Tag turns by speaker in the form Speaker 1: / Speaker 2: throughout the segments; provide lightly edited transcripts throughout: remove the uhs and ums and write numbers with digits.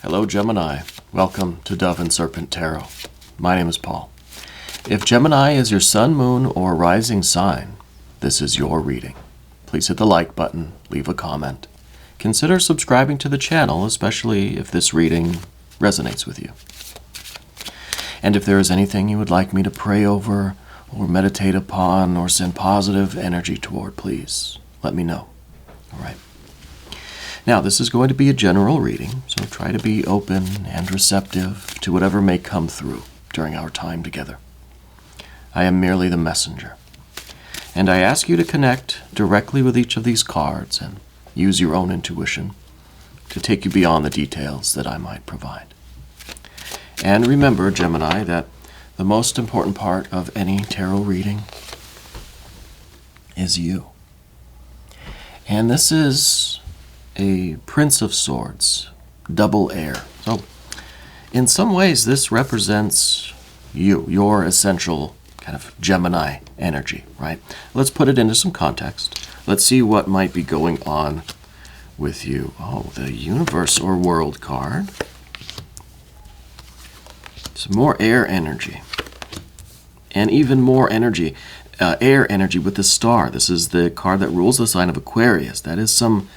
Speaker 1: Hello, Gemini. Welcome to Dove and Serpent Tarot. My name is Paul. If Gemini is your sun, moon, or rising sign, this is your reading. Please hit the like button, leave a comment. Consider subscribing to the channel, especially if this reading resonates with you. And if there is anything you would like me to pray over, or meditate upon, or send positive energy toward, please let me know. All right. Now, this is going to be a general reading, so try to be open and receptive to whatever may come through during our time together. I am merely the messenger, and I ask you to connect directly with each of these cards and use your own intuition to take you beyond the details that I might provide. And remember, Gemini, that the most important part of any tarot reading is you. And this is a Prince of Swords, double air. So in some ways this represents you, your essential kind of Gemini energy, right? Let's put it into some context. Let's see what might be going on with you. Oh, the universe or world card. Some more air energy. And even more energy, air energy with the star. This is the card that rules the sign of Aquarius. That is some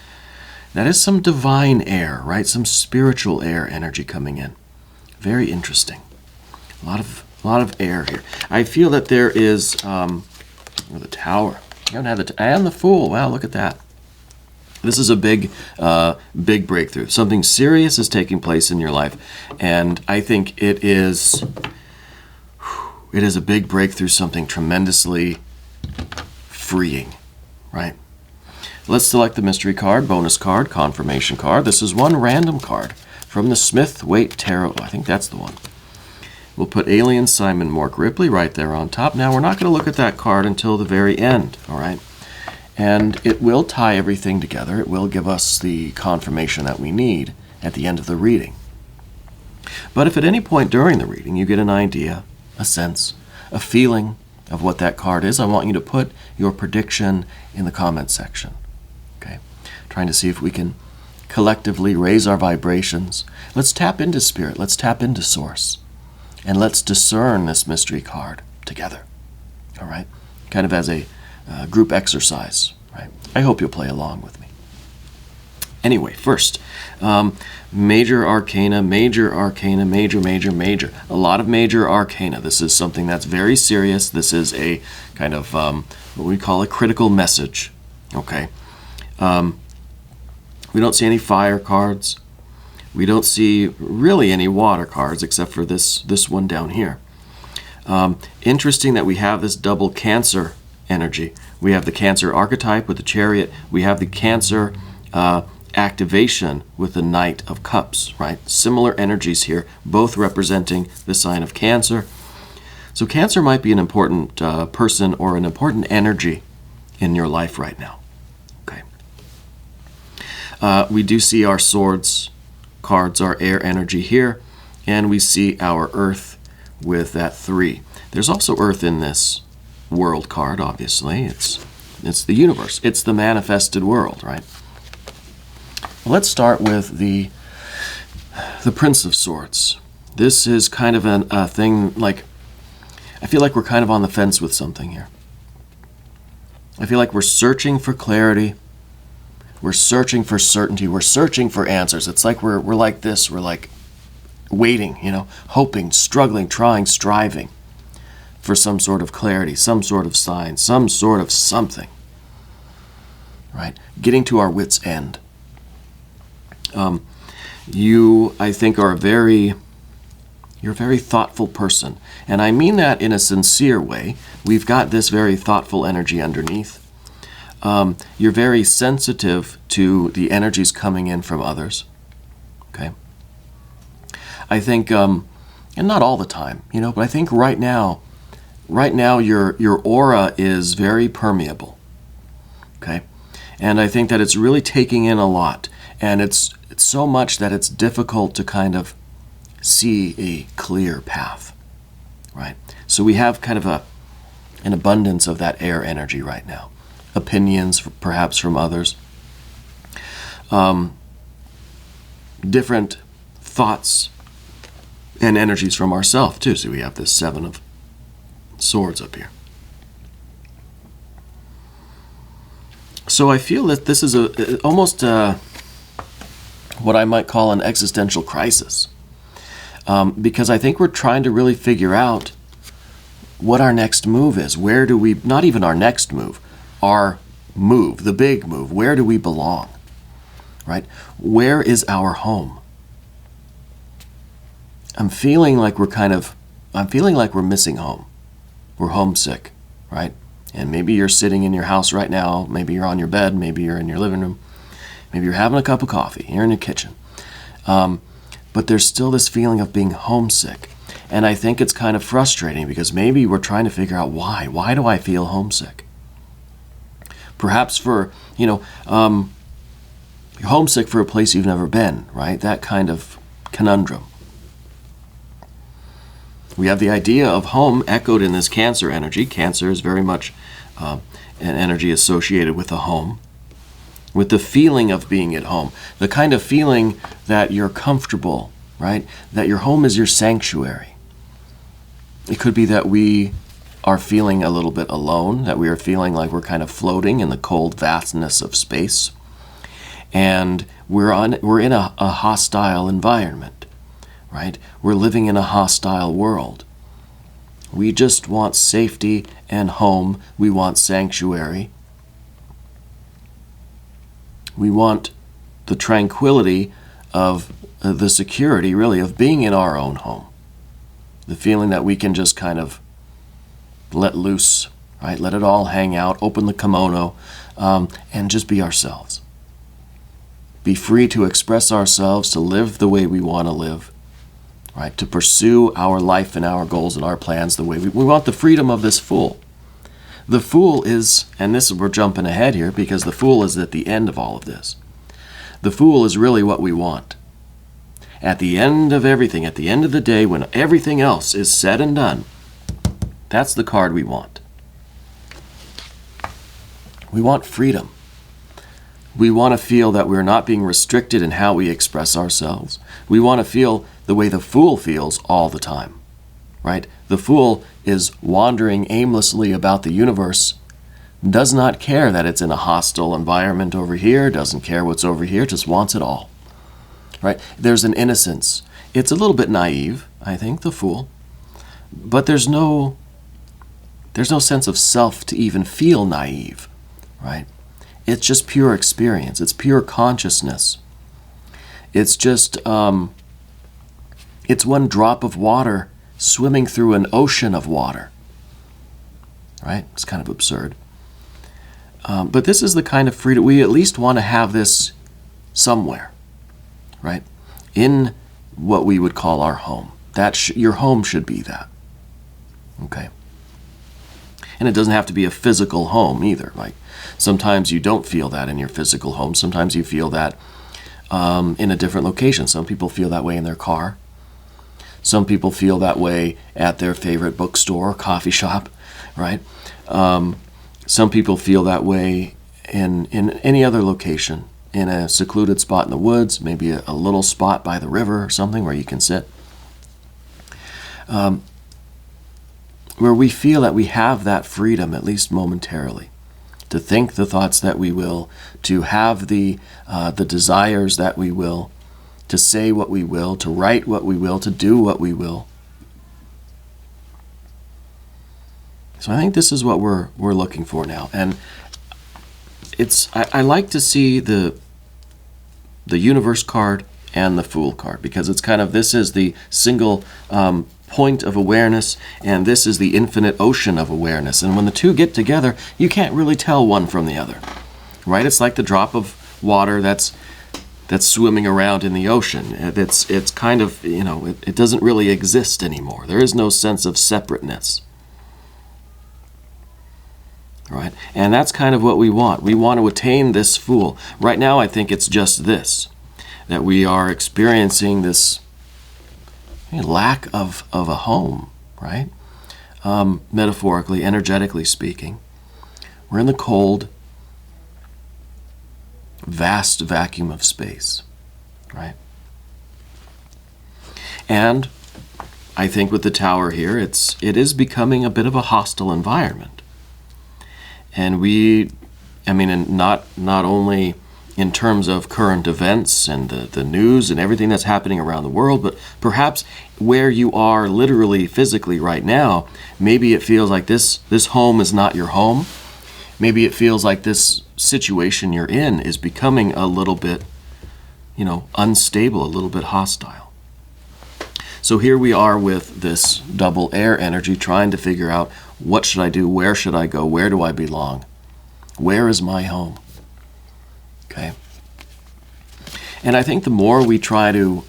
Speaker 1: divine air, right? Some spiritual air energy coming in. Very interesting. A lot of air here. I feel that there is the Tower. And the Fool. Wow, look at that. This is a big breakthrough. Something serious is taking place in your life, and I think it is a big breakthrough. Something tremendously freeing, right? Let's select the mystery card, bonus card, confirmation card. This is one random card from the Smith-Waite Tarot. I think that's the one. We'll put Alien Simon Mork Ripley right there on top. Now, we're not going to look at that card until the very end, all right? And it will tie everything together. It will give us the confirmation that we need at the end of the reading. But if at any point during the reading you get an idea, a sense, a feeling of what that card is, I want you to put your prediction in the comment section. Okay, trying to see if we can collectively raise our vibrations. Let's tap into spirit. Let's tap into source. And let's discern this mystery card together. All right? Kind of as a group exercise, right? I hope you'll play along with me. Anyway, first, major arcana, major. A lot of major arcana. This is something that's very serious. This is a kind of what we call a critical message. Okay. We don't see any fire cards. We don't see really any water cards except for this one down here. Interesting that we have this double Cancer energy. We have the Cancer archetype with the Chariot. We have the Cancer activation with the Knight of Cups, right? Similar energies here, both representing the sign of Cancer. So Cancer might be an important person or an important energy in your life right now. Okay. We do see our swords cards, our air energy here, and we see our earth with that 3. There's also earth in this world card, obviously. It's the universe. It's the manifested world, right? Let's start with the Prince of Swords. This is kind of a thing, like, I feel like we're kind of on the fence with something here. I feel like we're searching for clarity. We're searching for certainty. We're searching for answers. It's like we're like this. We're like waiting, hoping, struggling, trying, striving for some sort of clarity, some sort of sign, some sort of something, right? Getting to our wits' end. You, I think, are you're a very thoughtful person. And I mean that in a sincere way. We've got this very thoughtful energy underneath. You're very sensitive to the energies coming in from others. Okay? I think, and not all the time, but I think right now your aura is very permeable. Okay? And I think that it's really taking in a lot. And it's so much that it's difficult to kind of see a clear path, right? So we have kind of an abundance of that air energy right now. Opinions, perhaps from others. Different thoughts and energies from ourselves too. So we have this 7 of Swords up here. So I feel that this is almost what I might call an existential crisis, because I think we're trying to really figure out what our next move is. Where do we, not even our next move, our move, the big move, where do we belong, right? Where is our home? I'm feeling like we're missing home. We're homesick, right? And maybe you're sitting in your house right now, maybe you're on your bed, maybe you're in your living room, maybe you're having a cup of coffee, you're in your kitchen. But there's still this feeling of being homesick. And I think it's kind of frustrating because maybe we're trying to figure out why. Why do I feel homesick? Perhaps for, you're homesick for a place you've never been, right? That kind of conundrum. We have the idea of home echoed in this Cancer energy. Cancer is very much an energy associated with a home, with the feeling of being at home, the kind of feeling that you're comfortable, right? That your home is your sanctuary. It could be that we are feeling a little bit alone, that we are feeling like we're kind of floating in the cold vastness of space, and we're in a hostile environment, right? We're living in a hostile world. We just want safety and home. We want sanctuary. We want the tranquility of the security, really, of being in our own home. The feeling that we can just kind of let loose, right? Let it all hang out, open the kimono, and just be ourselves. Be free to express ourselves, to live the way we want to live, right? To pursue our life and our goals and our plans the way we want the freedom of this Fool. The Fool is, and we're jumping ahead here because the Fool is at the end of all of this. The Fool is really what we want. At the end of everything, at the end of the day, when everything else is said and done, that's the card we want. We want freedom. We want to feel that we're not being restricted in how we express ourselves. We want to feel the way the Fool feels all the time, right? The Fool is wandering aimlessly about the universe, does not care that it's in a hostile environment over here, doesn't care what's over here, just wants it all, right? There's an innocence. It's a little bit naive, I think, the Fool, but there's no sense of self to even feel naive, right? It's just pure experience. It's pure consciousness. It's just, it's one drop of water swimming through an ocean of water, right? It's kind of absurd. But this is the kind of freedom, we at least want to have this somewhere, right? In what we would call our home. Your home should be that, okay? And it doesn't have to be a physical home either. Like sometimes you don't feel that in your physical home. Sometimes you feel that in a different location. Some people feel that way in their car. Some people feel that way at their favorite bookstore or coffee shop, right? Some people feel that way in any other location, in a secluded spot in the woods, maybe a little spot by the river or something where you can sit. Where we feel that we have that freedom, at least momentarily, to think the thoughts that we will, to have the desires that we will, to say what we will, to write what we will, to do what we will. So I think this is what we're looking for now, and I like to see the Universe card and the Fool card because it's kind of, this is the single point of awareness, and this is the infinite ocean of awareness. And when the two get together, you can't really tell one from the other, right? It's like the drop of water that's swimming around in the ocean. It's kind of, it doesn't really exist anymore. There is no sense of separateness, right? And that's kind of what we want. We want to attain this Fool. Right now, I think it's just this, that we are experiencing this lack of a home, right? Metaphorically, energetically speaking. We're in the cold, vast vacuum of space, right? And I think with the Tower here, it is becoming a bit of a hostile environment. And and not only in terms of current events and the news and everything that's happening around the world, but perhaps where you are literally, physically right now, maybe it feels like this home is not your home. Maybe it feels like this situation you're in is becoming a little bit, unstable, a little bit hostile. So here we are with this double air energy, trying to figure out, what should I do? Where should I go? Where do I belong? Where is my home? Okay. And I think the more we try to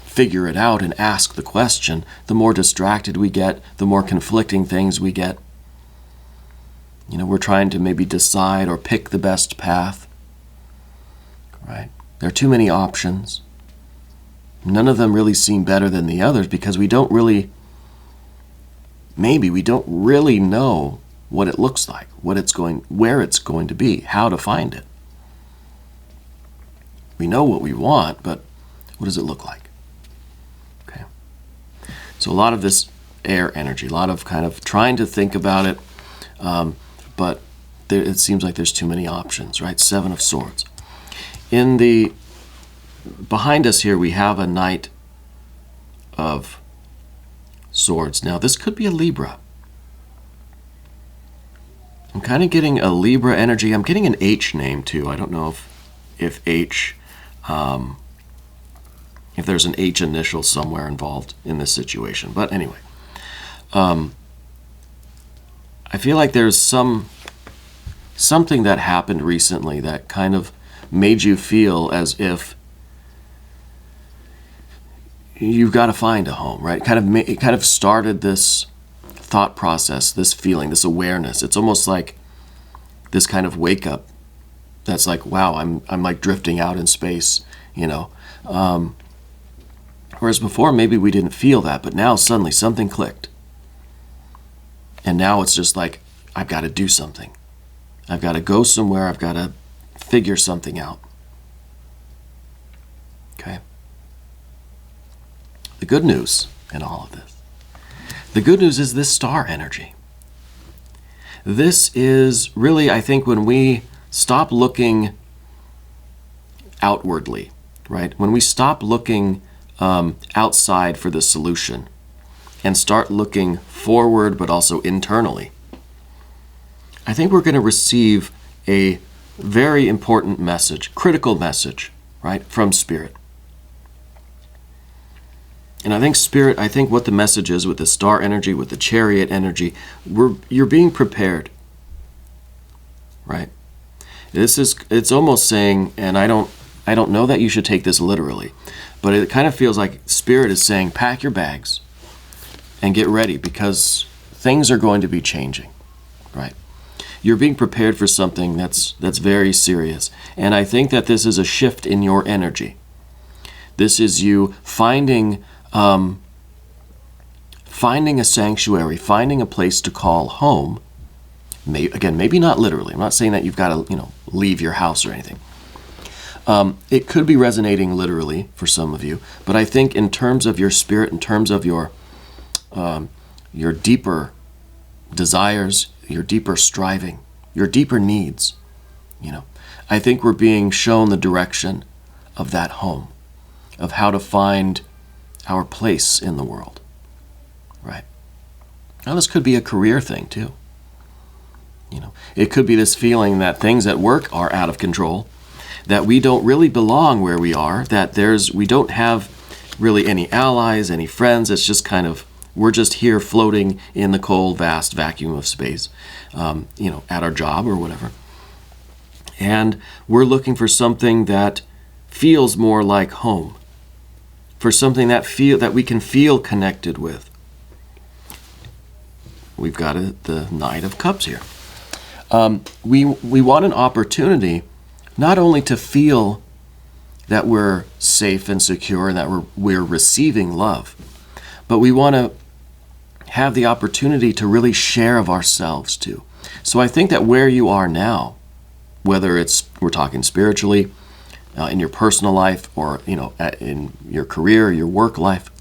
Speaker 1: figure it out and ask the question, the more distracted we get, the more conflicting things we get. We're trying to maybe decide or pick the best path. Right? There are too many options. None of them really seem better than the others because we don't really know what it looks like, where it's going to be, how to find it. We know what we want, but what does it look like? Okay. So a lot of this air energy, a lot of kind of trying to think about it, but it seems like there's too many options, right? 7 of Swords. Behind us here, we have a Knight of Swords. Now, this could be a Libra. I'm kind of getting a Libra energy. I'm getting an H name, too. I don't know if H... if there's an H initial somewhere involved in this situation. But anyway, I feel like there's something that happened recently that kind of made you feel as if you've got to find a home, right? It kind of started this thought process, this feeling, this awareness. It's almost like this kind of wake up. That's like, wow, I'm like drifting out in space, whereas before maybe we didn't feel that, but now suddenly something clicked. And now it's just like, I've got to do something. I've got to go somewhere. I've got to figure something out. Okay. The good news in all of this. The good news is this star energy. This is really, I think, when we stop looking outwardly, right? When we stop looking outside for the solution and start looking forward, but also internally, I think we're going to receive a very important message, critical message, right, from Spirit. And I think what the message is with the star energy, with the Chariot energy, you're being prepared, right? It's almost saying, and I don't know that you should take this literally, but it kind of feels like Spirit is saying, pack your bags and get ready because things are going to be changing, right? You're being prepared for something that's very serious. And I think that this is a shift in your energy. This is you finding a sanctuary, finding a place to call home. Maybe not literally. I'm not saying that you've got to, leave your house or anything. It could be resonating literally for some of you, but I think in terms of your spirit, in terms of your deeper desires, your deeper striving, your deeper needs, I think we're being shown the direction of that home, of how to find our place in the world, right? Now, this could be a career thing too. It could be this feeling that things at work are out of control, that we don't really belong where we are, that we don't have really any allies, any friends. It's just kind of, we're just here floating in the cold, vast vacuum of space, at our job or whatever. And we're looking for something that feels more like home, for something that we can feel connected with. We've got the Knight of Cups here. We want an opportunity not only to feel that we're safe and secure and that we're receiving love, but we want to have the opportunity to really share of ourselves too. So I think that where you are now, whether we're talking spiritually, in your personal life, or in your career, your work life,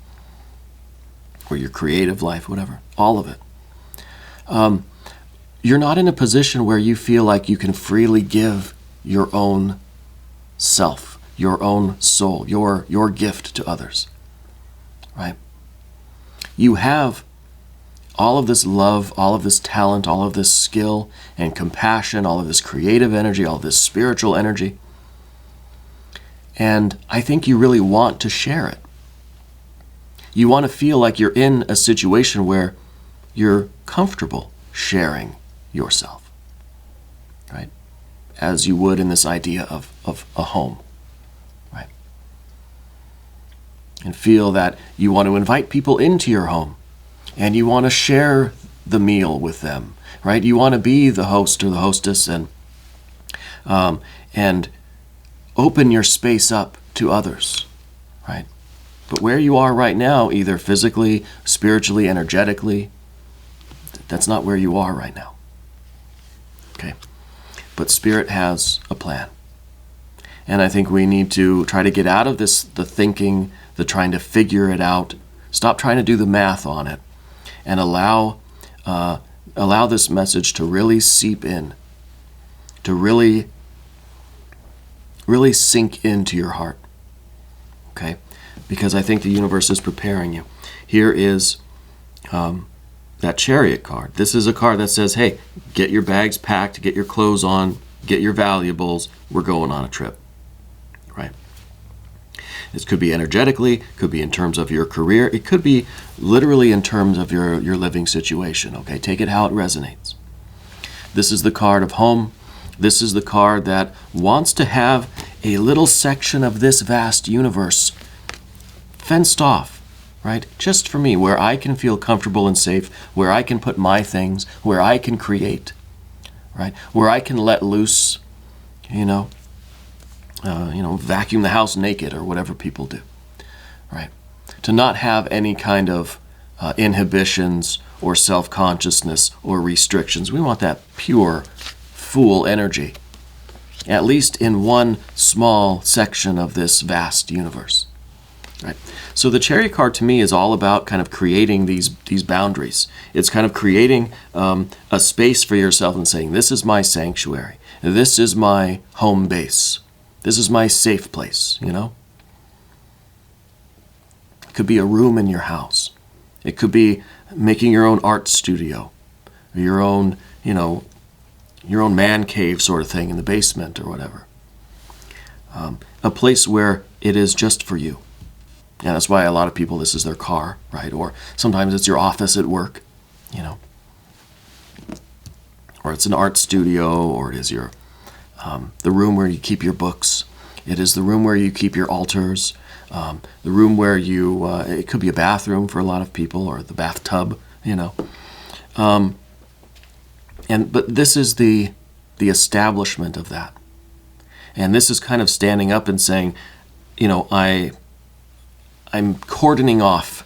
Speaker 1: or your creative life, whatever, all of it. You're not in a position where you feel like you can freely give your own self, your own soul, your gift to others, right? You have all of this love, all of this talent, all of this skill and compassion, all of this creative energy, all of this spiritual energy. And I think you really want to share it. You want to feel like you're in a situation where you're comfortable sharing yourself, right? As you would in this idea of a home, right? And feel that you want to invite people into your home and you want to share the meal with them, right? You want to be the host or the hostess and open your space up to others, right? But where you are right now, either physically, spiritually, energetically, that's not where you are right now. Okay? But Spirit has a plan. And I think we need to try to get out of this, the thinking, the trying to figure it out. Stop trying to do the math on it and allow this message to really seep in, to really sink into your heart. Okay? Because I think the universe is preparing you. Here is that Chariot card. This is a card that says, hey, get your bags packed, get your clothes on, get your valuables, we're going on a trip, right? This could be energetically, could be in terms of your career, it could be literally in terms of your living situation, okay? Take it how it resonates. This is the card of home. This is the card that wants to have a little section of this vast universe fenced off, right? Just for me, where I can feel comfortable and safe, where I can put my things, where I can create, right? Where I can let loose, vacuum the house naked or whatever people do, right? To not have any kind of inhibitions or self-consciousness or restrictions. We want that pure, full energy, at least in one small section of this vast universe. Right. So the Chariot card to me is all about kind of creating these boundaries. It's kind of creating a space for yourself and saying, this is my sanctuary. This is my home base. This is my safe place, It could be a room in your house. It could be making your own art studio, or your own man cave sort of thing in the basement or whatever. A place where it is just for you. And that's why a lot of people, this is their car, right? Or sometimes it's your office at work, Or it's an art studio, or it is your the room where you keep your books. It is the room where you keep your altars. The room where you, it could be a bathroom for a lot of people, or the bathtub, But this is the establishment of that. And this is kind of standing up and saying, I'm cordoning off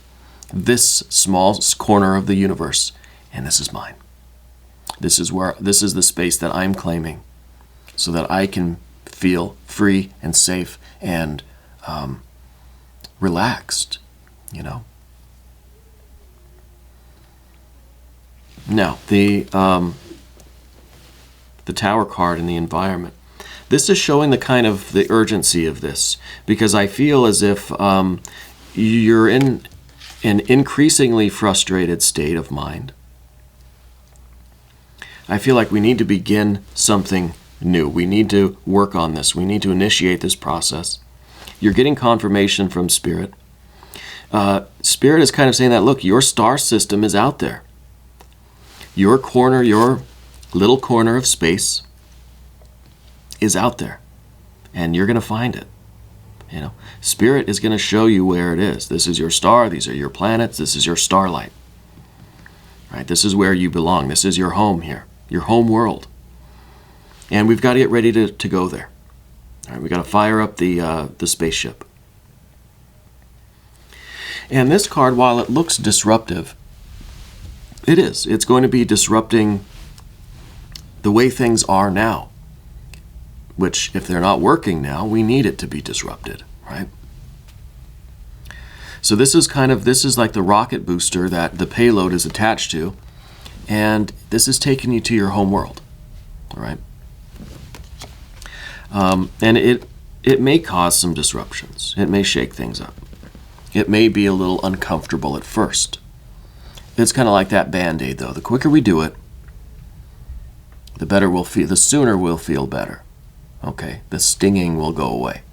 Speaker 1: this small corner of the universe, and this is mine. This is the space that I'm claiming, so that I can feel free and safe and relaxed, Now, the Tower card in the environment. This is showing the urgency of this, because I feel as if you're in an increasingly frustrated state of mind. I feel like we need to begin something new. We need to work on this. We need to initiate this process. You're getting confirmation from Spirit. Spirit is kind of saying that, look, your star system is out there. Your corner, your little corner of space is out there, and you're going to find it. Spirit is going to show you where it is. This is your star. These are your planets. This is your starlight. Right? This is where you belong. This is your home here, your home world. And we've got to get ready to go there. All right, we've got to fire up the spaceship. And this card, while it looks disruptive, it is. It's going to be disrupting the way things are now, which, if they're not working now, we need it to be disrupted, right? So this is like the rocket booster that the payload is attached to, and this is taking you to your home world. All right. And it may cause some disruptions. It may shake things up. It may be a little uncomfortable at first. It's kind of like that Band-Aid, though. The quicker we do it, the better we'll feel. The sooner we'll feel better. Okay, the stinging will go away.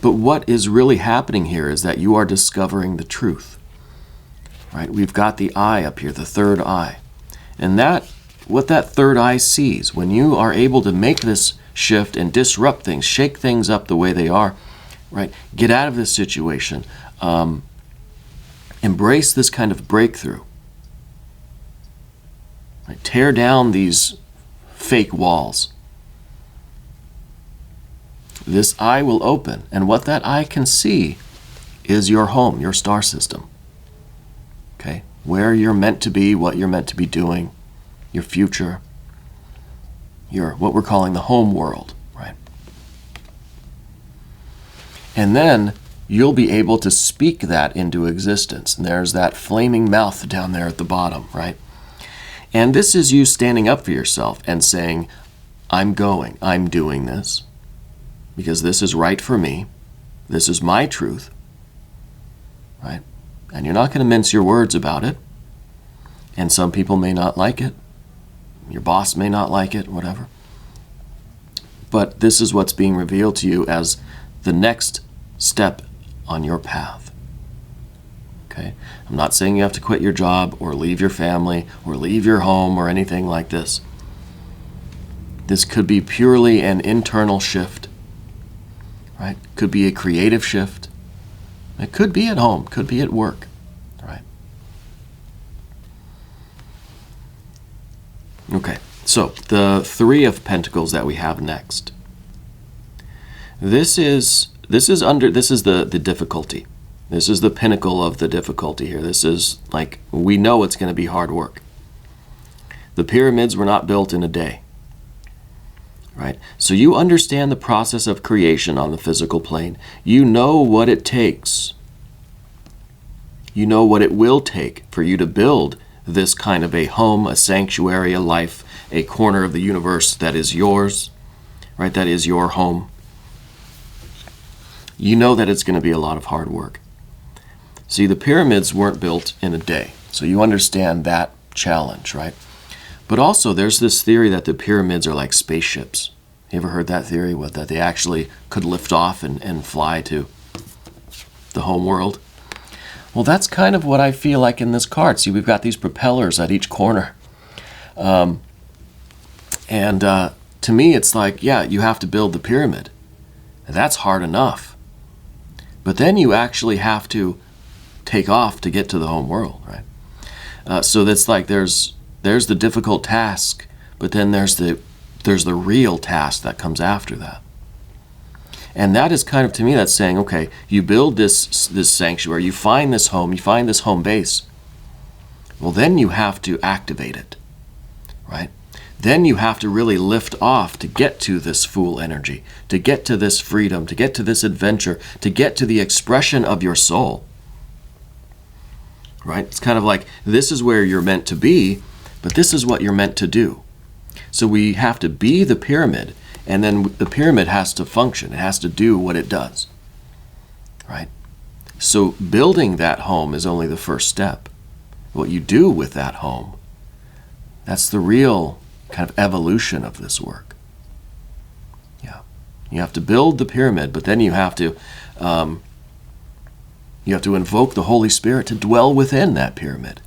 Speaker 1: But what is really happening here is that you are discovering the truth. Right? We've got the eye up here, the third eye. And what that third eye sees, when you are able to make this shift and disrupt things, shake things up the way they are, right? Get out of this situation. Embrace this kind of breakthrough. Right? Tear down these fake walls. This eye will open, and what that eye can see is your home, your star system. Okay? Where you're meant to be, what you're meant to be doing, your future, what we're calling the home world, right? And then you'll be able to speak that into existence. And there's that flaming mouth down there at the bottom, right? And this is you standing up for yourself and saying, I'm doing this, because this is right for me. This is my truth, right? And you're not going to mince your words about it. And some people may not like it. Your boss may not like it, whatever. But this is what's being revealed to you as the next step on your path. Okay? I'm not saying you have to quit your job or leave your family or leave your home or anything like this. This could be purely an internal shift. Right? Could be a creative shift. It could be at home, could be at work. Right? Okay, so the Three of Pentacles that we have next. This is the difficulty. This is the pinnacle of the difficulty here. This is like, we know it's going to be hard work. The pyramids were not built in a day. Right? So you understand the process of creation on the physical plane. You know what it takes. You know what it will take for you to build this kind of a home, a sanctuary, a life, a corner of the universe that is yours, right? That is your home. You know that it's going to be a lot of hard work. See, the pyramids weren't built in a day, so you understand that challenge, right? But also, there's this theory that the pyramids are like spaceships. You ever heard that theory? That they actually could lift off and fly to the home world? Well, that's kind of what I feel like in this card. See, we've got these propellers at each corner. To me, it's like, yeah, you have to build the pyramid. That's hard enough. But then you actually have to take off to get to the home world, right? So that's like there's the difficult task, but then there's the real task that comes after that. And that is kind of, to me, that's saying, okay, you build this sanctuary, you find this home, you find this home base. Well, then you have to activate it, right? Then you have to really lift off to get to this full energy, to get to this freedom, to get to this adventure, to get to the expression of your soul, right? It's kind of like, this is where you're meant to be, but this is what you're meant to do. So we have to be the pyramid, and then the pyramid has to function. It has to do what it does, right? So building that home is only the first step. What you do with that home, that's the real kind of evolution of this work. Yeah, you have to build the pyramid, but then you have to invoke the Holy Spirit to dwell within that pyramid.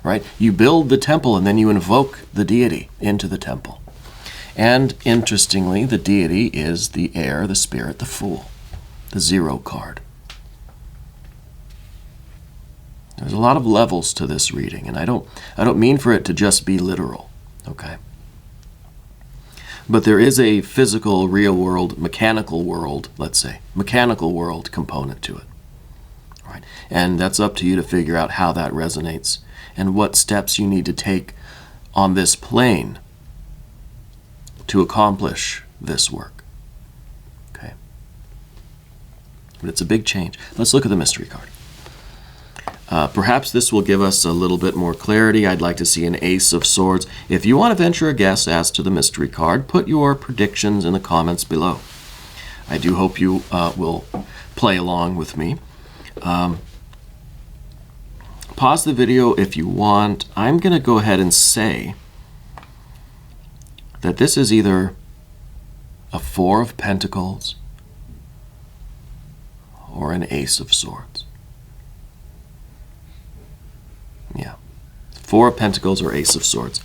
Speaker 1: Right? You build the temple and then you invoke the deity into the temple. And interestingly, the deity is the air, the spirit, the fool, the zero card. There's a lot of levels to this reading, and I don't mean for it to just be literal, okay? But there is a physical, real world, mechanical world, let's say, mechanical world component to it. Right? And that's up to you to figure out how that resonates and what steps you need to take on this plane to accomplish this work. Okay. But it's a big change. Let's look at the mystery card. Perhaps this will give us a little bit more clarity. I'd like to see an Ace of Swords. If you want to venture a guess as to the mystery card, put your predictions in the comments below. I do hope you will play along with me. Pause the video if you want. I'm going to go ahead and say that this is either a Four of Pentacles or an Ace of Swords. Yeah. Four of Pentacles or Ace of Swords.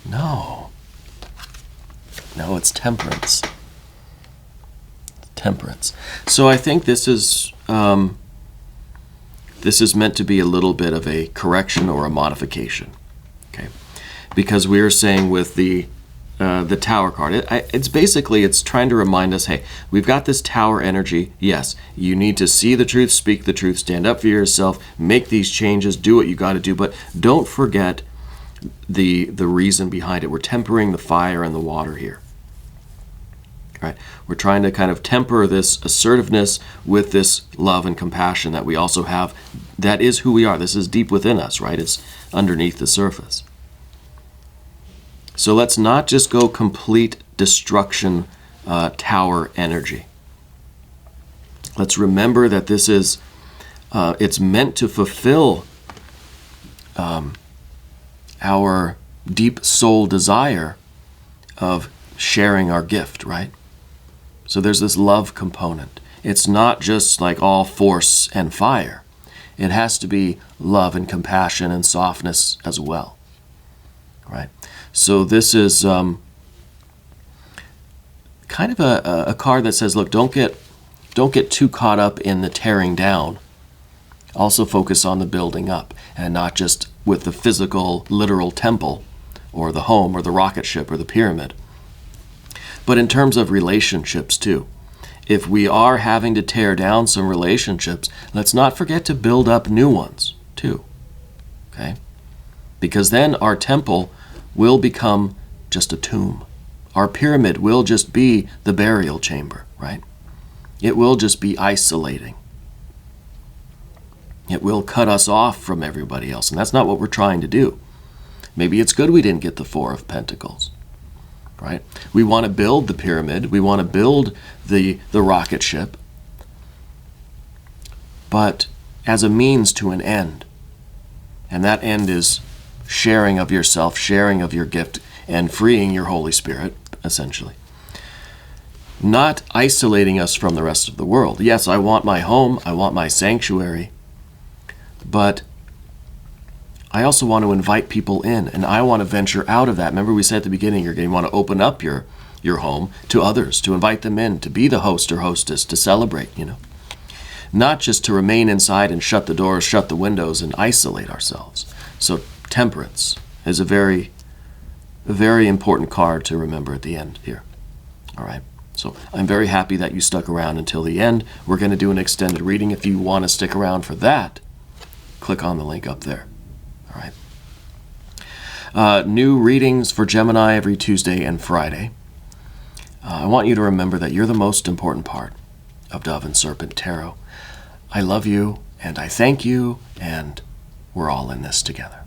Speaker 1: No. No, it's Temperance. Temperance. So I think this is meant to be a little bit of a correction or a modification. Okay. Because we are saying with the Tower card, it's trying to remind us, hey, we've got this Tower energy. Yes, you need to see the truth, speak the truth, stand up for yourself, make these changes, do what you got to do, but don't forget the reason behind it. We're tempering the fire and the water here. Right? We're trying to kind of temper this assertiveness with this love and compassion that we also have. That is who we are. This is deep within us, right? It's underneath the surface. So let's not just go complete destruction, Tower energy. Let's remember that this is, it's meant to fulfill our deep soul desire of sharing our gift, right? So there's this love component. It's not just like all force and fire. It has to be love and compassion and softness as well, right? So this is kind of a card that says, look, don't get too caught up in the tearing down. Also focus on the building up, and not just with the physical, literal temple or the home or the rocket ship or the pyramid. But in terms of relationships too. If we are having to tear down some relationships, let's not forget to build up new ones too. Okay? Because then our temple will become just a tomb. Our pyramid will just be the burial chamber, right? It will just be isolating. It will cut us off from everybody else, and that's not what we're trying to do. Maybe it's good we didn't get the Four of Pentacles, right? We want to build the pyramid. We want to build the rocket ship, but as a means to an end. And that end is sharing of yourself, sharing of your gift, and freeing your Holy Spirit, essentially. Not isolating us from the rest of the world. Yes, I want my home, I want my sanctuary, but I also want to invite people in, and I want to venture out of that. Remember we said at the beginning, you want to open up your home to others, to invite them in, to be the host or hostess, to celebrate, Not just to remain inside and shut the doors, shut the windows, and isolate ourselves. So Temperance is a very, very important card to remember at the end here. All right. So I'm very happy that you stuck around until the end. We're going to do an extended reading. If you want to stick around for that, click on the link up there. All right. New readings for Gemini every Tuesday and Friday. I want you to remember that you're the most important part of Dove and Serpent Tarot. I love you, and I thank you, and we're all in this together.